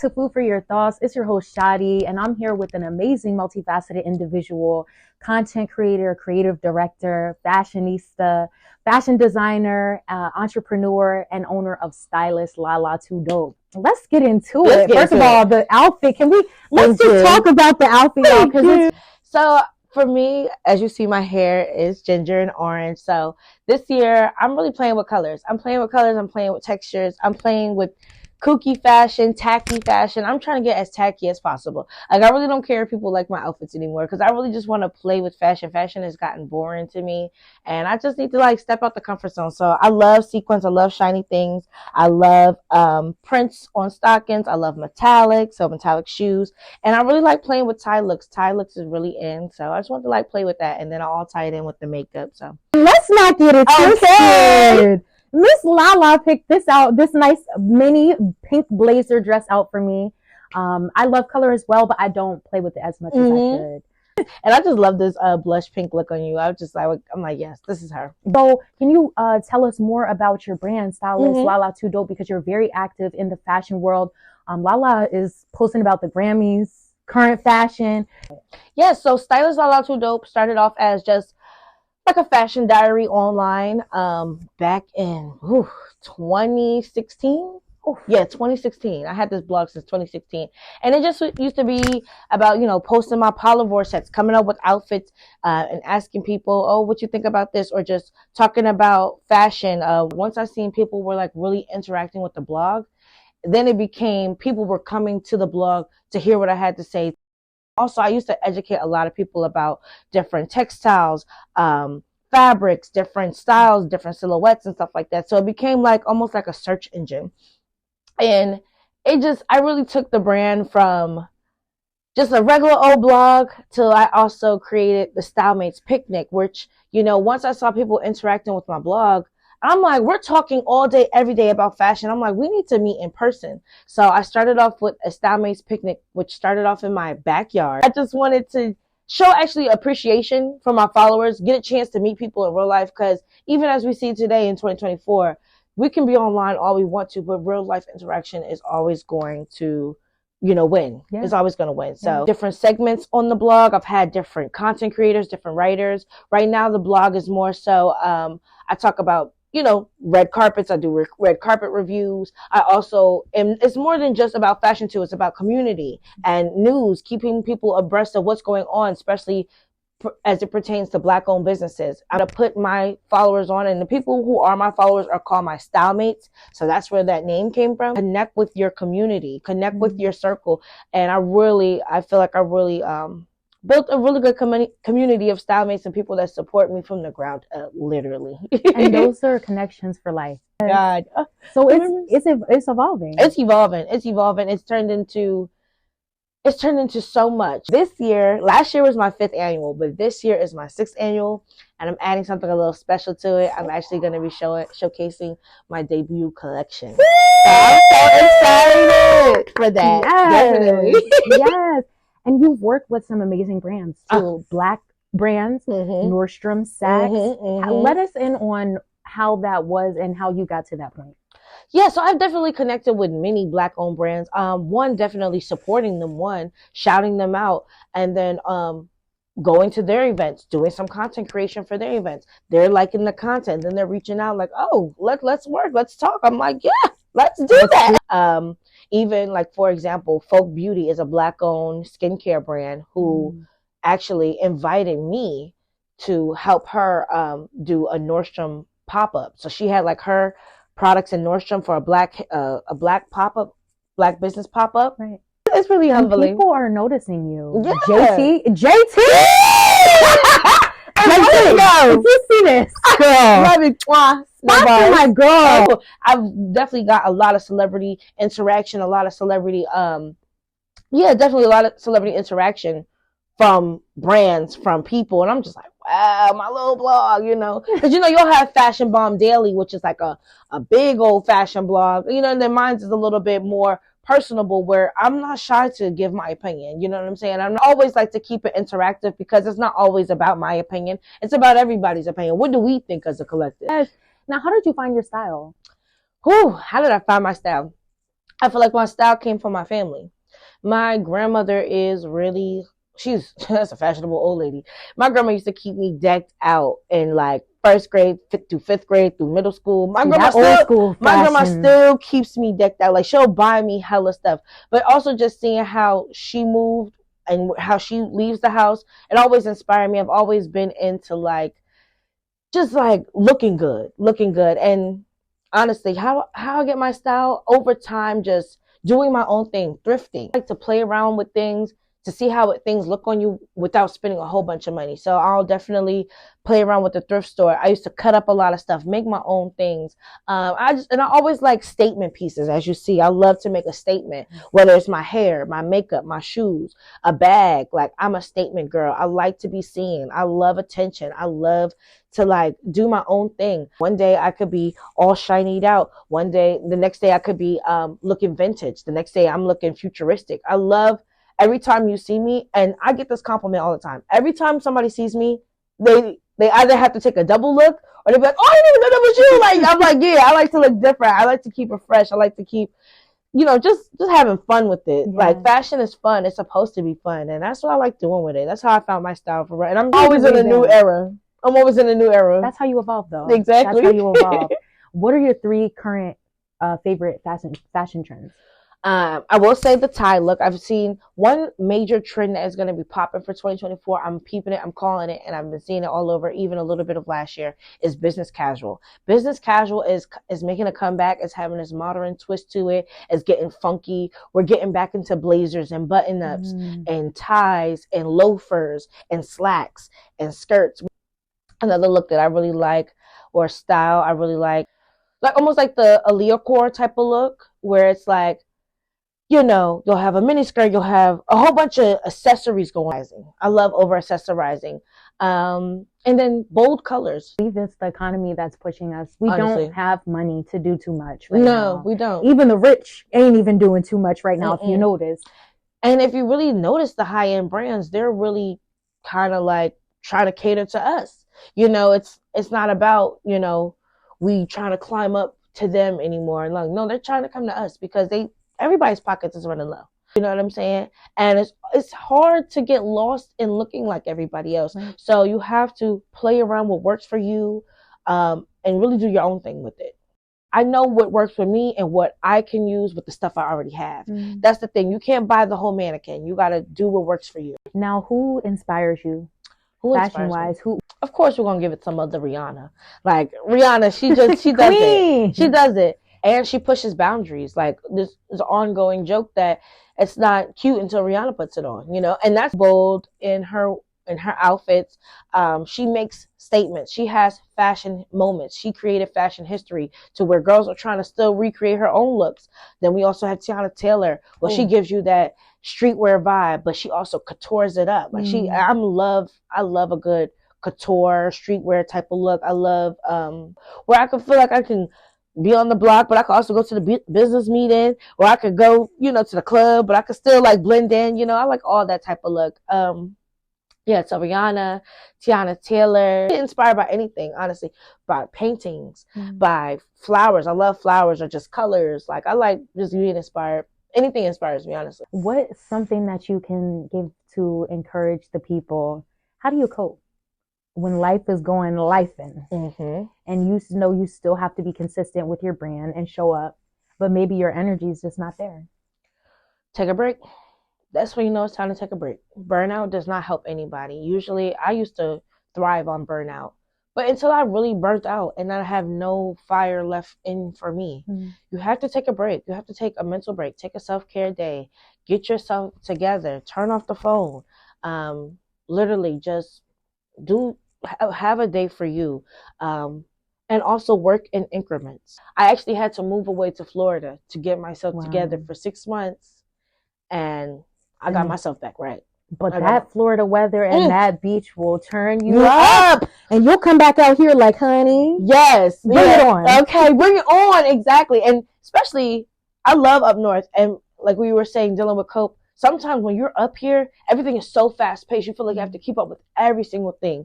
to Food for Your Thoughts. It's your host, Shadi, and I'm here with an amazing, multifaceted individual, content creator, creative director, fashionista, fashion designer, entrepreneur, and owner of Stylistlalatoodope. Let's get into it. First of all, the outfit. Let's just talk about the outfit, y'all, because So for me, as you see, my hair is ginger and orange. So this year, I'm really playing with colors. I'm playing with textures. I'm playing with kooky fashion, tacky fashion. I'm trying to get as tacky as possible. Like, I really don't care if people like my outfits anymore, because I really just want to play with fashion. Fashion has gotten boring to me, and I just need to step out the comfort zone. So I love sequins. I love shiny things. I love prints on stockings. I love metallic shoes, and I really like playing with tie looks. Tie looks is really in, so I just want to play with that, and then I'll all tie it in with the makeup. So let's not get it twisted. Miss Lala picked this nice mini pink blazer dress out for me. I love color as well, but I don't play with it as much as I should. And I just love this blush pink look on you. I'm like, yes, this is her. So can you tell us more about your brand, Stylistlalatoodope, because you're very active in the fashion world. Lala is posting about the Grammys, current fashion. Yeah, so Stylistlalatoodope started off as just like a fashion diary online back in 2016. Yeah, 2016. I had this blog since 2016, and it just used to be about posting my polyvore sets, coming up with outfits, and asking people, oh, what you think about this, or just talking about fashion. Once I seen people were really interacting with the blog, then it became people were coming to the blog to hear what I had to say. Also, I used to educate a lot of people about different textiles, fabrics, different styles, different silhouettes and stuff like that. So it became almost like a search engine. And I really took the brand from just a regular old blog till I also created the Stylemates Picnic, which, once I saw people interacting with my blog, I'm like, we're talking all day, every day about fashion. I'm like, we need to meet in person. So I started off with a Stylemates Picnic, which started off in my backyard. I just wanted to show actually appreciation for my followers, get a chance to meet people in real life, because even as we see today in 2024, we can be online all we want to, but real life interaction is always going to win. It's always going to win. So different segments on the blog. I've had different content creators, different writers. Right now the blog is more so I talk about red carpets. I do red carpet reviews. And it's more than just about fashion too. It's about community and news, keeping people abreast of what's going on, especially as it pertains to Black-owned businesses. I'm going to put my followers on, and the people who are my followers are called my Stylemates. So that's where that name came from. Connect with your community, connect with your circle. And I feel like I really built a really good community of Stylemates and people that support me from the ground up, literally. And those are connections for life. God. So it's evolving. It's evolving. It's turned into so much. Last year was my 5th annual, but this year is my 6th annual, and I'm adding something a little special to it. I'm actually going to be showcasing my debut collection. So I'm so excited for that. Yes. Definitely. Yes. And you've worked with some amazing brands too. Black brands, Nordstrom, Saks. Let us in on how that was and how you got to that point. Yeah, so I've definitely connected with many Black-owned brands. One, definitely supporting them, shouting them out, and then going to their events, doing some content creation for their events. They're liking the content, then they're reaching out like, oh, let's work, let's talk. I'm like, yeah, let's do that. Even for example, Folk Beauty is a Black-owned skincare brand who actually invited me to help her do a Nordstrom pop-up. So she had her products in Nordstrom for a black pop-up, Black business pop-up. Right. It's really humbling. People are noticing you. Yeah. JT. Did you see this? Girl. Love it. My girl. Oh, I've definitely got a lot of celebrity interaction, definitely a lot of celebrity interaction from brands, from people, and I'm just like, wow, my little blog, because you'll have Fashion Bomb Daily, which is like a big old fashion blog, and then mine is a little bit more personable, where I'm not shy to give my opinion. You know what I'm saying? I'm always like to keep it interactive, because it's not always about my opinion. It's about everybody's opinion. What do we think as a collective? Yes. Now, how did you find your style? How did I find my style? I feel like my style came from my family. My grandmother is really, that's a fashionable old lady. My grandma used to keep me decked out in like first grade through fifth grade through middle school. See, that old school My grandma fashion. still keeps me decked out. Like she'll buy me hella stuff, but also just seeing how she moved and how she leaves the house, it always inspired me. I've always been into like just like looking good. And honestly, how I get my style over time, just doing my own thing, thrifting. I like to play around with things to see how things look on you without spending a whole bunch of money. So I'll definitely play around with the thrift store. I used to cut up a lot of stuff, make my own things. I always like statement pieces. As you see, I love to make a statement, whether it's my hair, my makeup, my shoes, a bag. Like I'm a statement girl. I like to be seen. I love attention. I love to like do my own thing. One day I could be all shinied out. The next day I could be looking vintage. The next day I'm looking futuristic. I love every time you see me, and I get this compliment all the time. Every time somebody sees me, they either have to take a double look or they be like, "Oh, I didn't even know that was you." Like I'm like, yeah, I like to look different. I like to keep it fresh. I like to keep, just having fun with it. Yeah. Like fashion is fun. It's supposed to be fun, and that's what I like doing with it. That's how I found my style for. And I'm always in a new era. I'm always in a new era. That's how you evolve, though. Exactly. That's how you evolve. What are your 3 current favorite fashion trends? I will say the tie look. I've seen one major trend that is going to be popping for 2024. I'm peeping it. I'm calling it, and I've been seeing it all over. Even a little bit of last year is business casual. Business casual is making a comeback. It's having this modern twist to it. It's getting funky. We're getting back into blazers and button ups and ties and loafers and slacks and skirts. Another look that I really like, or style I really like almost like the Aaliyah core type of look, where it's like, you'll have a mini skirt, you'll have a whole bunch of accessories going on. I love over accessorizing. And then bold colors. I believe it's the economy that's pushing us. We Honestly. don't have money to do too much right now. No, we don't. Even the rich ain't even doing too much right now, if you notice. And if you really notice the high-end brands, they're really kind of like trying to cater to us. It's not about, we trying to climb up to them anymore. Like, no, they're trying to come to us because everybody's pockets is running low. You know what I'm saying? And it's hard to get lost in looking like everybody else. Right. So you have to play around what works for you, and really do your own thing with it. I know what works for me and what I can use with the stuff I already have. That's the thing. You can't buy the whole mannequin. You got to do what works for you. Now, who inspires you? Fashion-wise, who? Of course, we're going to give it some other Rihanna. Like, Rihanna, she does it. She does it. And she pushes boundaries. Like, there's an ongoing joke that it's not cute until Rihanna puts it on, and that's bold in her outfits. She makes statements. She has fashion moments. She created fashion history to where girls are trying to still recreate her own looks. Then we also have Tiana Taylor. Well, she gives you that streetwear vibe, but she also coutures it up. Like I love a good couture streetwear type of look. I love where I can feel like I can be on the block, but I could also go to the business meeting, or I could go, to the club, but I could still like blend in. I like all that type of look. Yeah, so Rihanna, Tiana Taylor, inspired by anything, honestly, by paintings, by flowers. I love flowers, or just colors. Like, I like just being inspired. Anything inspires me, honestly. What's something that you can give to encourage the people? How do you cope when life is going lifing, and you know you still have to be consistent with your brand and show up, but maybe your energy is just not there? Take a break. That's when you know it's time to take a break. Burnout does not help anybody. Usually, I used to thrive on burnout, but until I really burnt out and I have no fire left in for me, you have to take a break. You have to take a mental break. Take a self-care day. Get yourself together. Turn off the phone. Literally just have a day for you. And also work in increments. I actually had to move away to Florida to get myself together for 6 months, and I got myself back right. But that Florida weather and that beach will turn you up, and you'll come back out here like, honey. Yes. Bring it on. Okay, bring it on. Exactly. And especially, I love up north. And like we were saying, dealing with cope, sometimes when you're up here, everything is so fast paced. You feel like you have to keep up with every single thing.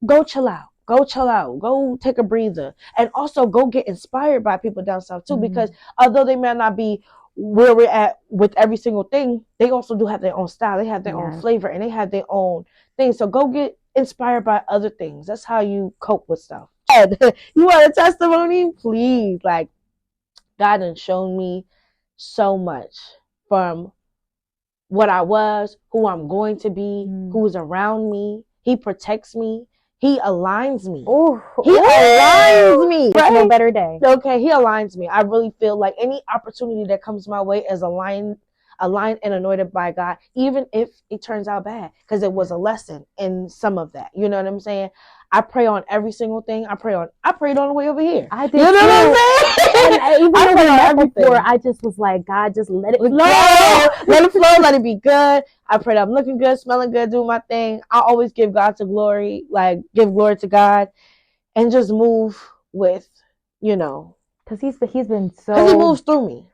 Go chill out. Go take a breather. And also go get inspired by people down south too, because although they may not be where we're at with every single thing, they also do have their own style. They have their own flavor, and they have their own things. So go get inspired by other things. That's how you cope with stuff. You want a testimony? Please. Like, God has shown me so much from what I was, who I'm going to be, who's around me. He protects me. He aligns me. Aligns me. Right? No better day. Okay, he aligns me. I really feel like any opportunity that comes my way is aligned and anointed by God, even if it turns out bad, because it was a lesson in some of that. You know what I'm saying? I pray on every single thing. I prayed on the way over here. I did. You know what I'm saying? And even though we met before, I just was like, God, just let it flow. Let it flow. Let it be good. I prayed I'm looking good, smelling good, doing my thing. I always give God to glory, like give glory to God, and just move with, because he's been so. Because he moves through me.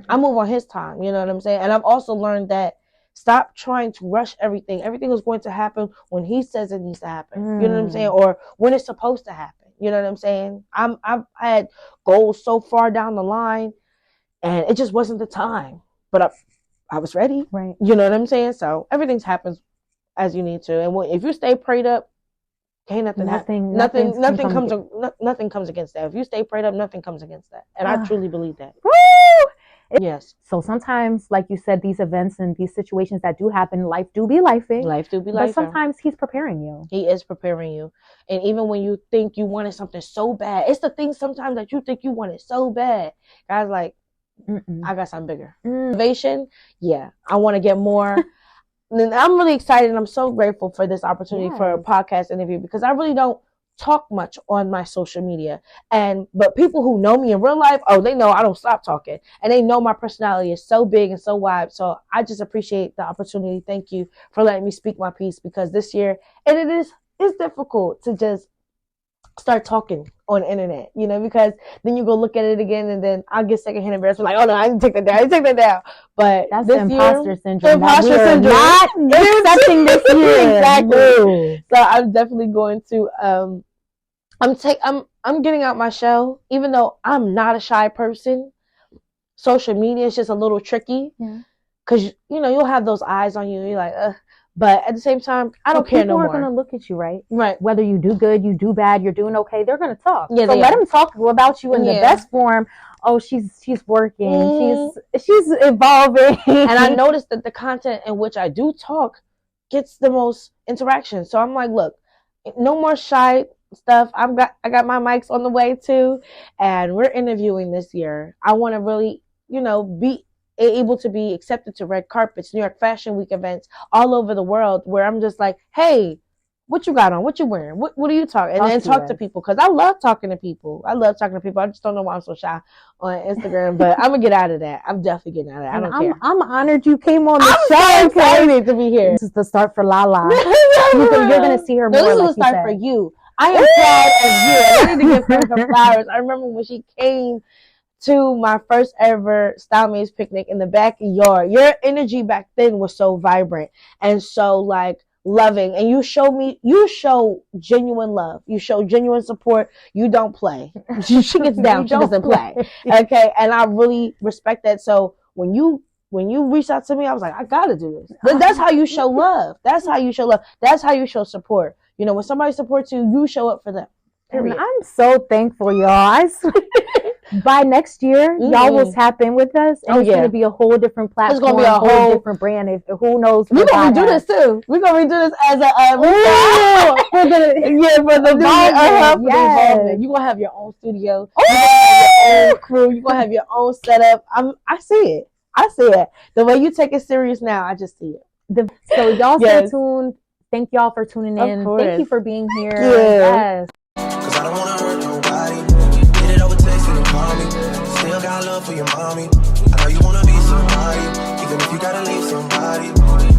I move on his time. You know what I'm saying? And I've also learned that stop trying to rush everything. Everything is going to happen when he says it needs to happen. You know what I'm saying? Or when it's supposed to happen. You know what I'm saying? I've had goals so far down the line, and it just wasn't the time. But I was ready. Right. You know what I'm saying? So everything happens as you need to. And if you stay prayed up, can't nothing happen. Nothing comes against that. If you stay prayed up, nothing comes against that. And I truly believe that. Woo! Yes. So sometimes, like you said, these events and these situations that do happen, life do be lifing. But sometimes he's preparing you. He is preparing you. And even when you think you wanted something so bad, it's the things sometimes that you think you wanted so bad. God's like, I got something bigger. Innovation, yeah. I want to get more. And I'm really excited, and I'm so grateful for this opportunity for a podcast interview, because I really don't talk much on my social media, but people who know me in real life, they know I don't stop talking, and they know my personality is so big and so wide. So I just appreciate the opportunity. Thank you for letting me speak my piece, because this year, and it's difficult to just start talking on the internet, because then you go look at it again, and then I'll get secondhand embarrassment, like, oh no, I didn't take that down. But that's this the imposter syndrome. Imposter syndrome. Not accepting this year. Exactly. So I'm definitely going to I'm getting out my shell, even though I'm not a shy person. Social media is just a little tricky, because you'll have those eyes on you. You're like, ugh. But at the same time, I don't care no more. People are going to look at you, right? Right. Whether you do good, you do bad, you're doing okay, they're going to talk. Yeah, so let them talk about you in the best form. Oh, she's working. She's evolving. And I noticed that the content in which I do talk gets the most interaction. So I'm like, look, no more shy stuff. I got my mics on the way too, and we're interviewing this year. I want to really, be able to be accepted to red carpets, New York Fashion Week events all over the world, where I'm just like, hey, what you got on? What you wearing? What are you talking? And then talk to people, because I love talking to people. I just don't know why I'm so shy on Instagram, but I'm gonna get out of that. I'm definitely getting out of that. I don't care. I'm honored you came on the show. I'm so excited to be here. This is the start for Lala. You're gonna see her more. This is like the start for you. I am proud of you. I need to give her flowers. I remember when she came to my first ever Style Maze picnic in the backyard. Your energy back then was so vibrant and so loving, and you show genuine love. You show genuine support. You don't play. She gets down. She doesn't play. Okay, and I really respect that. So when you reached out to me, I was like, I gotta do this. That's how you show love. That's how you show love. That's how you show support. When somebody supports you, you show up for them. Period. And I'm so thankful, y'all. I swear. By next year, y'all will tap in with us, and it's going to be a whole different platform. It's going to be a whole different brand. Who knows? We're going to redo this too. We're going to redo this as a we're gonna, for the involvement. You're going to have your own studio. You're going to have your own crew. You're going to have your own setup. I see it. The way you take it serious now, I just see it. So y'all stay tuned. Thank y'all for tuning in. Thank you for being here. Yes. Cause I don't wanna hurt nobody. Get it over text and call me. Still got love for your mommy. I know you wanna be somebody, even if you gotta leave somebody.